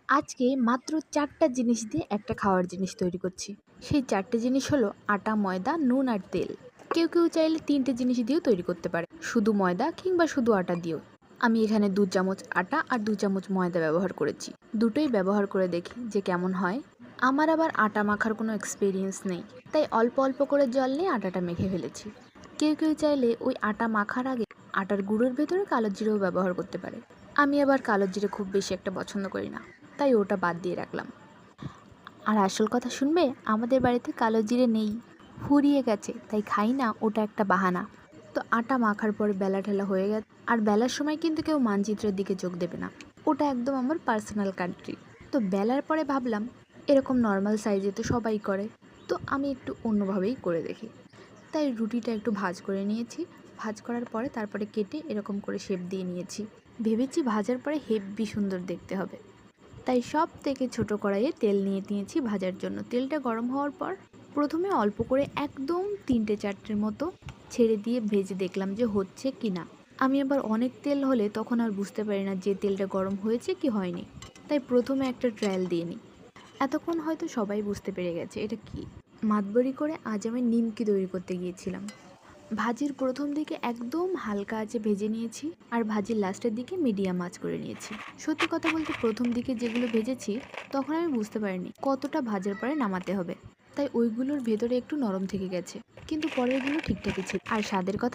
আজকে মাত্র ৪টা জিনিস দিয়ে একটা খাওয়ার জিনিস তৈরি করছি। সেই ৪টে জিনিস হলো আটা, ময়দা, নুন আর তেল। কেউ কেউ চাইলে ৩টে জিনিস দিয়েও তৈরি করতে পারে, শুধু ময়দা কিংবা শুধু আটা দিয়েও। আমি এখানে ২ চামচ আটা আর ২ চামচ ময়দা ব্যবহার করেছি। দুটোই ব্যবহার করে দেখি যে কেমন হয়। আমার আবার আটা মাখার কোনো এক্সপিরিয়েন্স নেই, তাই অল্প অল্প করে জল নিয়ে আটাটা মেখে ফেলেছি। কেউ কেউ চাইলে ওই আটা মাখার আগে আটার গুঁড়োর ভেতরে কালো জিরেও ব্যবহার করতে পারে। আমি আবার কালো জিরে খুব বেশি একটা পছন্দ করি না, তাই ওটা বাদ দিয়ে রাখলাম। আর আসল কথা শুনবে, আমাদের বাড়িতে কালো জিরে নেই, ফুরিয়ে গেছে, তাই খাই না, ওটা একটা বাহানা। তো আটা মাখার পরে বেলা ঠেলা হয়ে গেছে, আর বেলার সময় কিন্তু কেউ মানচিত্রের দিকে চোখ দেবে না, ওটা একদম আমার পার্সোনাল কান্ট্রি। তো বেলার পরে ভাবলাম এরকম নর্মাল সাইজে তো সবাই করে, তো আমি একটু অন্যভাবেই করে দেখি। তাই রুটিটা একটু ভাঁজ করে নিয়েছি। ভাঁজ করার পরে তারপরে কেটে এরকম করে শেপ দিয়ে নিয়েছি। ভেবেছি ভাজার পরে হেব্বি সুন্দর দেখতে হবে, তাই সব থেকে ছোট কড়াইয়ে তেল নিয়ে নিয়েছি ভাজার জন্য। তেলটা গরম হওয়ার পর প্রথমে অল্প করে একদম ৩টে-৪টের মতো ছেড়ে দিয়ে ভেজে দেখলাম যে হচ্ছে কি না। আমি আবার অনেক তেল হলে তখন আর বুঝতে পারি না যে তেলটা গরম হয়েছে কি হয়নি, তাই প্রথমে একটা ট্রায়াল দিয়ে নিই। এতক্ষণ হয়তো সবাই বুঝতে পেরে গেছে এটা কি। মাতবরি করে আজ আমি নিমকি তৈরি করতে গিয়েছিলাম। ভাজির প্রথম দিকে একদম হালকা আঁচে ভেজে নিয়েছি, আর ভাজির লাস্টের দিকে মিডিয়াম আঁচ করে নিয়েছি। সত্যি কথা বলতে প্রথম দিকে যেগুলো ভেজেছি তখন আমি বুঝতে পারিনি কতটা ভাজার পরে নামাতে হবে, তাই ওইগুলোর ভেতরে একটু নরম থেকে গেছে, কিন্তু পরেরগুলো ঠিকঠাকই ছিল। আর স্বাদের কথা